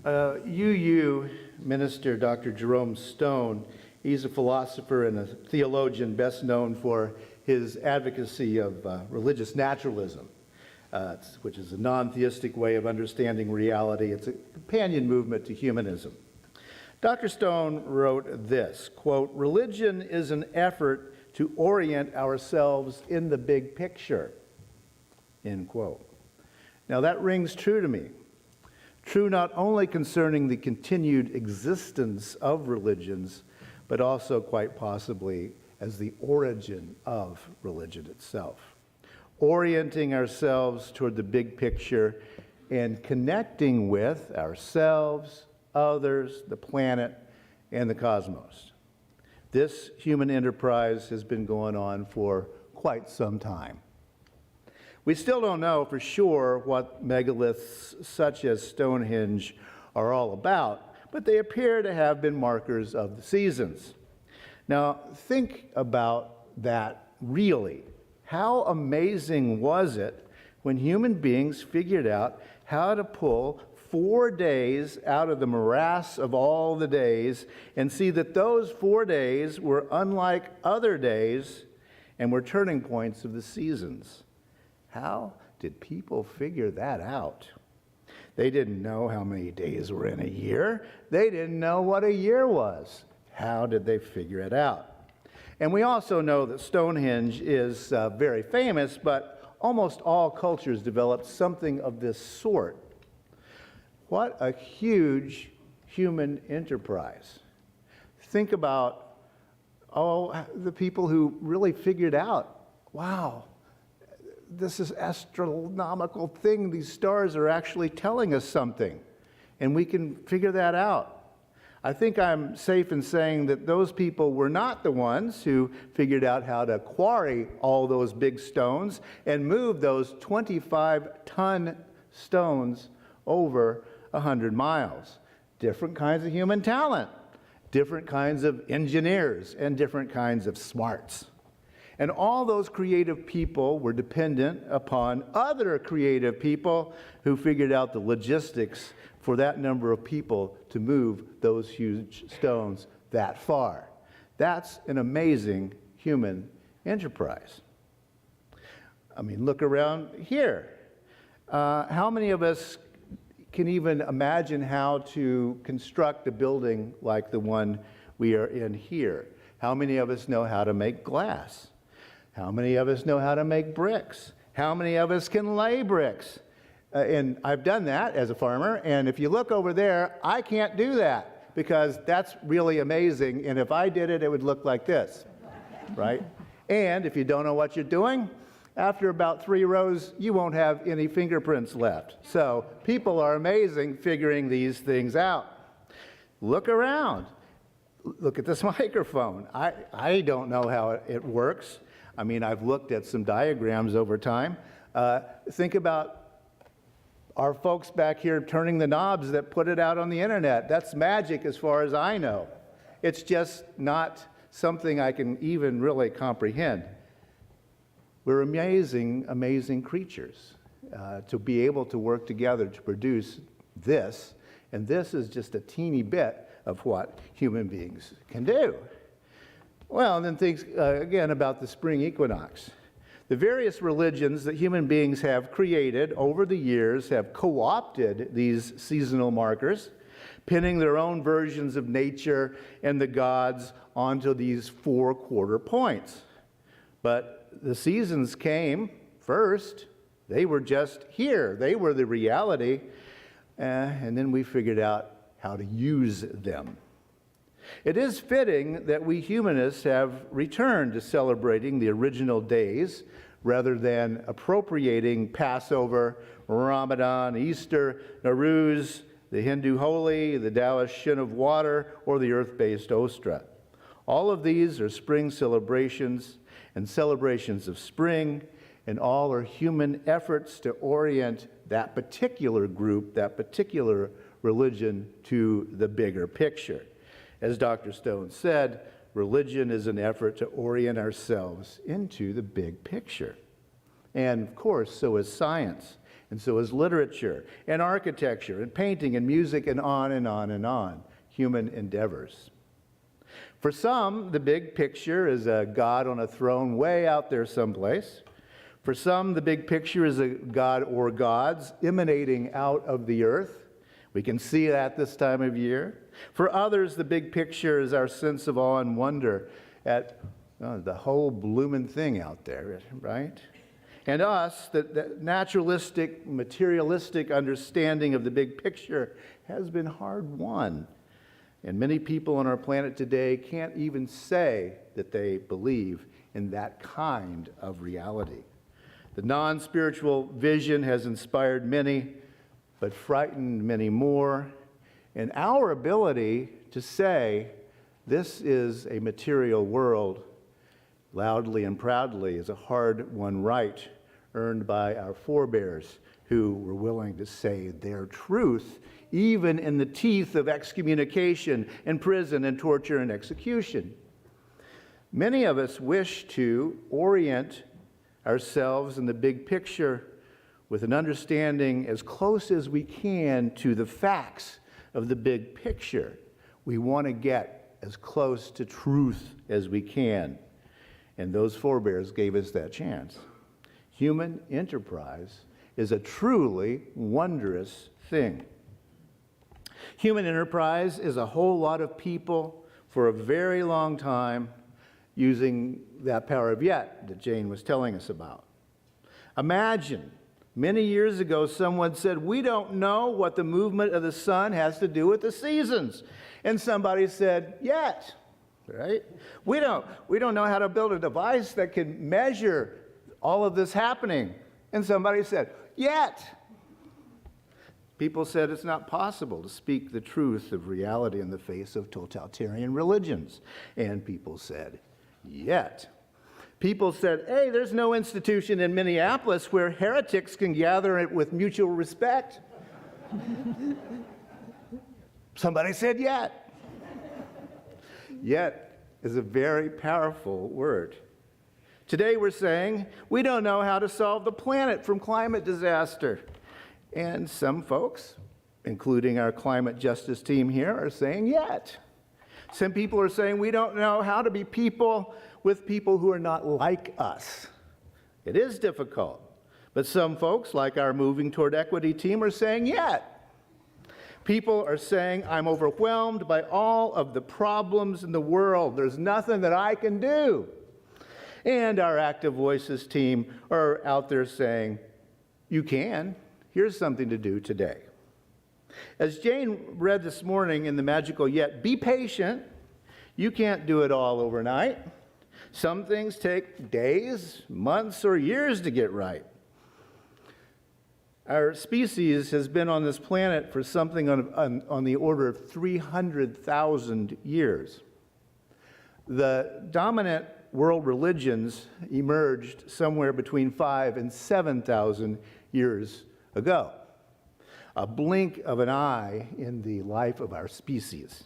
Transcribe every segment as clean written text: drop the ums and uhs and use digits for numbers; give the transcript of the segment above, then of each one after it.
UU minister Dr. Jerome Stone, he's a philosopher and a theologian best known for his advocacy of religious naturalism, which is a non-theistic way of understanding reality. It's a companion movement to humanism. Dr. Stone wrote this, quote, "Religion is an effort to orient ourselves in the big picture," end quote. Now that rings true to me. True not only concerning the continued existence of religions, but also quite possibly as the origin of religion itself. Orienting ourselves toward the big picture and connecting with ourselves, others, the planet, and the cosmos. This human enterprise has been going on for quite some time. We still don't know for sure what megaliths such as Stonehenge are all about, but they appear to have been markers of the seasons. Now, think about that really. How amazing was it when human beings figured out how to pull 4 days out of the morass of all the days and see that those 4 days were unlike other days and were turning points of the seasons? How did people figure that out? They didn't know how many days were in a year. They didn't know what a year was. How did they figure it out? And we also know that Stonehenge is very famous, but almost all cultures developed something of this sort. What a huge human enterprise. Think about the people who really figured out, wow, this is astronomical thing. These stars are actually telling us something, and we can figure that out. I think I'm safe in saying that those people were not the ones who figured out how to quarry all those big stones and move those 25-ton stones over 100 miles. Different kinds of human talent, different kinds of engineers, and different kinds of smarts. And all those creative people were dependent upon other creative people who figured out the logistics for that number of people to move those huge stones that far. That's an amazing human enterprise. I mean, look around here. How many of us can even imagine how to construct a building like the one we are in here? How many of us know how to make glass? How many of us know how to make bricks? How many of us can lay bricks? And I've done that as a farmer, and if you look over there, I can't do that because that's really amazing, and if I did it, it would look like this, right? And if you don't know what you're doing, after about 3 rows, you won't have any fingerprints left. So people are amazing figuring these things out. Look around. Look at this microphone. I don't know how it works. I mean, I've looked at some diagrams over time. Think about our folks back here turning the knobs that put it out on the internet. That's magic as far as I know. It's just not something I can even really comprehend. We're amazing, amazing creatures to be able to work together to produce this, and this is just a teeny bit of what human beings can do. Well, and then think again about the spring equinox. The various religions that human beings have created over the years have co-opted these seasonal markers, pinning their own versions of nature and the gods onto these 4 quarter points. But the seasons came first. They were just here. They were the reality. And then we figured out how to use them. It is fitting that we humanists have returned to celebrating the original days rather than appropriating Passover, Ramadan, Easter, Nowruz, the Hindu Holi, the Taoist Shin of Water, or the earth-based Ostra. All of these are spring celebrations and celebrations of spring, and all are human efforts to orient that particular group, that particular religion to the bigger picture. As Dr. Stone said, religion is an effort to orient ourselves into the big picture. And of course, so is science. And so is literature and architecture and painting and music and on and on and on. Human endeavors. For some, the big picture is a God on a throne way out there someplace. For some, the big picture is a God or gods emanating out of the earth. We can see that this time of year. For others, the big picture is our sense of awe and wonder at the whole bloomin' thing out there, right? And us, the naturalistic, materialistic understanding of the big picture has been hard won. And many people on our planet today can't even say that they believe in that kind of reality. The non-spiritual vision has inspired many, but frightened many more. And our ability to say, this is a material world, loudly and proudly, is a hard-won right earned by our forebears who were willing to say their truth, even in the teeth of excommunication and prison and torture and execution. Many of us wish to orient ourselves in the big picture with an understanding as close as we can to the facts of the big picture. We want to get as close to truth as we can. And those forebears gave us that chance. Human enterprise is a truly wondrous thing. Human enterprise is a whole lot of people for a very long time using that power of yet that Jane was telling us about. Imagine, many years ago, someone said, we don't know what the movement of the sun has to do with the seasons. And somebody said, yet, right? We don't know how to build a device that can measure all of this happening. And somebody said, yet. People said it's not possible to speak the truth of reality in the face of totalitarian religions. And people said, yet. People said, hey, there's no institution in Minneapolis where heretics can gather with mutual respect. Somebody said, yet. Yet is a very powerful word. Today we're saying we don't know how to solve the planet from climate disaster. And some folks, including our climate justice team here, are saying yet. Some people are saying we don't know how to be people with people who are not like us. It is difficult. But some folks, like our Moving Toward Equity team, are saying yet. People are saying, I'm overwhelmed by all of the problems in the world. There's nothing that I can do. And our Active Voices team are out there saying, you can. Here's something to do today. As Jane read this morning in the magical yet, be patient. You can't do it all overnight. Some things take days, months, or years to get right. Our species has been on this planet for something on the order of 300,000 years. The dominant world religions emerged somewhere between 5,000 and 7,000 years ago. A blink of an eye in the life of our species.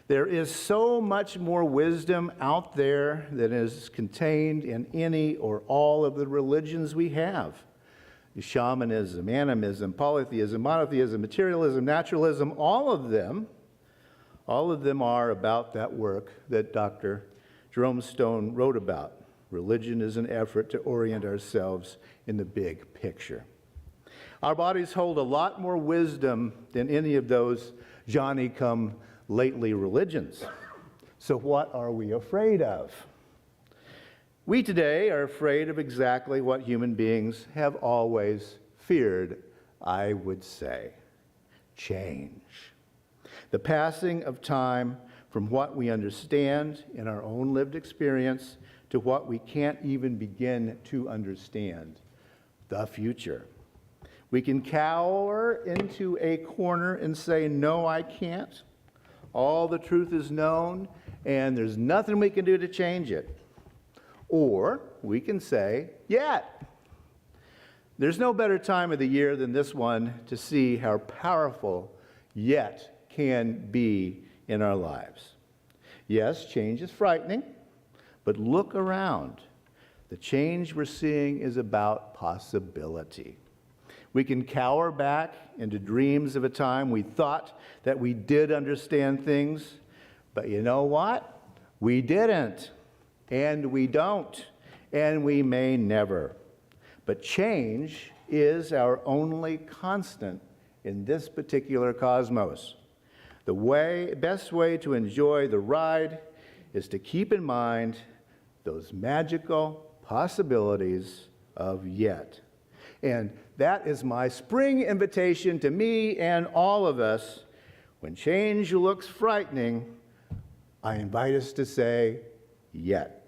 There is so much more wisdom out there than is contained in any or all of the religions we have. Shamanism, animism, polytheism, monotheism, materialism, naturalism, all of them are about that work that Dr. Jerome Stone wrote about. Religion is an effort to orient ourselves in the big picture. Our bodies hold a lot more wisdom than any of those Johnny-come-lately religions. So what are we afraid of? We today are afraid of exactly what human beings have always feared, I would say: change. The passing of time from what we understand in our own lived experience to what we can't even begin to understand, the future. We can cower into a corner and say, no, I can't. All the truth is known, and there's nothing we can do to change it. Or we can say, yet. There's no better time of the year than this one to see how powerful yet can be in our lives. Yes, change is frightening, but look around. The change we're seeing is about possibility. We can cower back into dreams of a time we thought that we did understand things, but you know what? We didn't, and we don't, and we may never. But change is our only constant in this particular cosmos. The best way to enjoy the ride is to keep in mind those magical possibilities of yet. And that is my spring invitation to me and all of us. When change looks frightening, I invite us to say, yet.